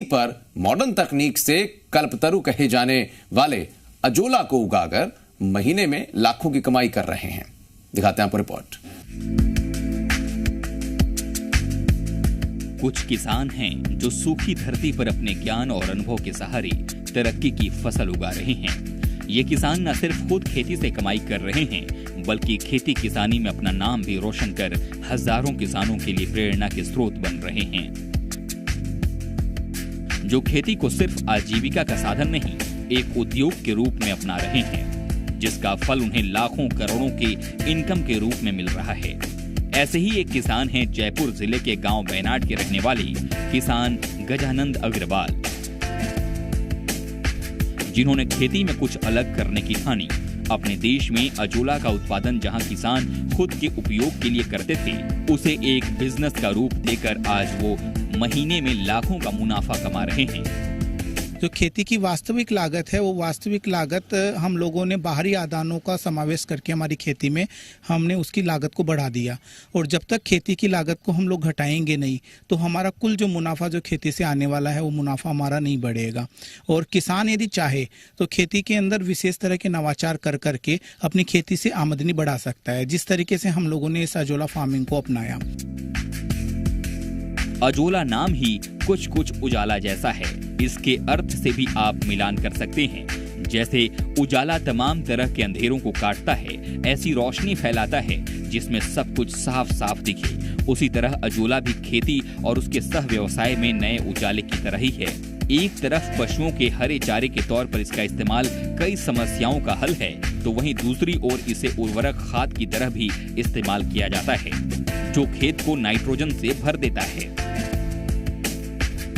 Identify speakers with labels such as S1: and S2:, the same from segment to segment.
S1: पर मॉडर्न तकनीक से कल्पतरु कहे जाने वाले अजोला को उगाकर महीने में लाखों की कमाई कर रहे हैं। दिखाते हैं आपको रिपोर्ट।
S2: कुछ किसान हैं जो सूखी धरती पर अपने ज्ञान और अनुभव के सहारे तरक्की की फसल उगा रहे हैं। ये किसान न सिर्फ खुद खेती से कमाई कर रहे हैं, बल्कि खेती किसानी में अपना नाम भी रोशन कर हजारों किसानों के लिए प्रेरणा के स्रोत बन रहे हैं, जो खेती को सिर्फ आजीविका का साधन नहीं, एक उद्योग के रूप में अपना रहे हैं, जिसका फल उन्हें लाखों करोड़ों के इनकम के रूप में मिल रहा है। ऐसे ही एक किसान हैं जयपुर जिले के गांव बेनाड के रहने वाले किसान गजानंद अग्रवाल, जिन्होंने खेती में कुछ अलग करने की ठानी। अपने देश में अजोला का उत्पादन जहां किसान खुद के उपयोग के लिए करते थे, उसे एक बिजनेस का रूप देकर आज वो महीने में लाखों का मुनाफा कमा रहे हैं।
S3: जो खेती की वास्तविक लागत है, वो वास्तविक लागत हम लोगों ने बाहरी आदानों का समावेश करके हमारी खेती में हमने उसकी लागत को बढ़ा दिया। और जब तक खेती की लागत को हम लोग घटाएंगे नहीं, तो हमारा कुल जो मुनाफा जो खेती से आने वाला है, वो मुनाफा हमारा नहीं बढ़ेगा। और किसान यदि चाहे तो खेती के अंदर विशेष तरह के नवाचार कर करके अपनी खेती से आमदनी बढ़ा सकता है, जिस तरीके से हम लोगों ने इस अजोला फार्मिंग को अपनाया।
S2: अजोला नाम ही कुछ कुछ उजाला जैसा है। इसके अर्थ से भी आप मिलान कर सकते हैं। जैसे उजाला तमाम तरह के अंधेरों को काटता है, ऐसी रोशनी फैलाता है जिसमें सब कुछ साफ साफ दिखे, उसी तरह अजोला भी खेती और उसके सह व्यवसाय में नए उजाले की तरह ही है। एक तरफ पशुओं के हरे चारे के तौर पर इसका इस्तेमाल कई समस्याओं का हल है, तो वहीं दूसरी ओर इसे उर्वरक खाद की तरह भी इस्तेमाल किया जाता है, जो खेत को नाइट्रोजन से भर देता है।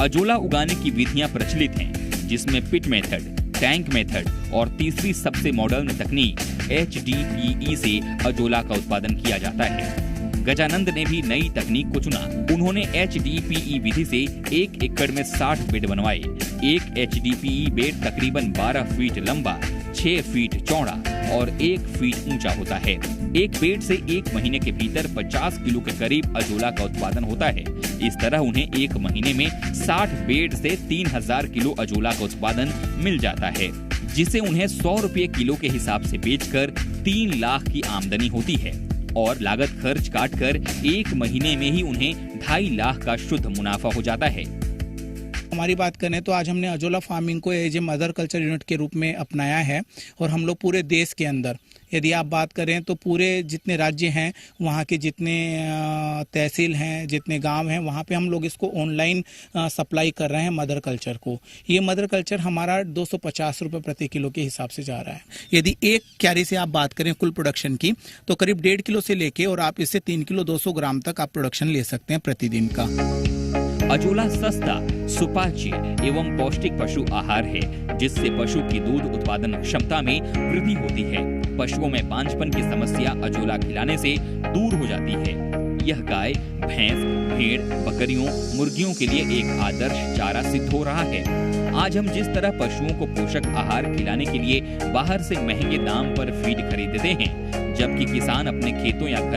S2: अजोला उगाने की विधियां प्रचलित हैं, जिसमें पिट मेथड, टैंक मेथड और तीसरी सबसे मॉडर्न तकनीक HDPE से अजोला का उत्पादन किया जाता है। गजानंद ने भी नई तकनीक को चुना। उन्होंने HDPE विधि से 1 एकड़ में 60 बेड बनवाए। एक HDPE बेड तकरीबन 12 फीट लंबा, 6 फीट चौड़ा और 1 फीट ऊंचा होता है। एक बेड से 1 महीने के भीतर 50 किलो के करीब अजोला का उत्पादन होता है। इस तरह उन्हें 1 महीने में 60 बेड से 3000 किलो अजोला का उत्पादन मिल जाता है, जिसे उन्हें 100 रुपये किलो के हिसाब से बेचकर 3 लाख की आमदनी होती है। और लागत खर्च काटकर 1 महीने में ही उन्हें 2.5 लाख का शुद्ध मुनाफा हो जाता है।
S3: हमारी बात करें तो आज हमने अजोला फार्मिंग को as a mother culture unit के रूप में अपनाया है। और हम लोग पूरे देश के अंदर, यदि आप बात करें तो पूरे जितने राज्य हैं, वहाँ के जितने तहसील हैं, जितने गांव हैं, वहाँ पे हम लोग इसको ऑनलाइन सप्लाई कर रहे हैं मदर कल्चर को। ये मदर कल्चर हमारा 250 रुपये प्रति किलो के हिसाब से जा रहा है। यदि एक क्यारी से आप बात करें कुल प्रोडक्शन की, तो करीब 1.5 किलो से लेके और आप इससे 3 किलो 200 ग्राम तक आप प्रोडक्शन ले सकते हैं प्रतिदिन का।
S2: अजोला सस्ता, सुपाच्य एवं पौष्टिक पशु आहार है, जिससे पशु की दूध उत्पादन क्षमता में वृद्धि होती है। पशुओं में बांझपन की समस्या अजोला खिलाने से दूर हो जाती है। यह गाय, भैंस, भेड़, बकरियों, मुर्गियों के लिए एक आदर्श चारा सिद्ध हो रहा है। आज हम जिस तरह पशुओं को पोषक आहार खिलाने के लिए बाहर से महंगे दाम पर फीड खरीदते हैं, जबकि किसान अपने खेतों या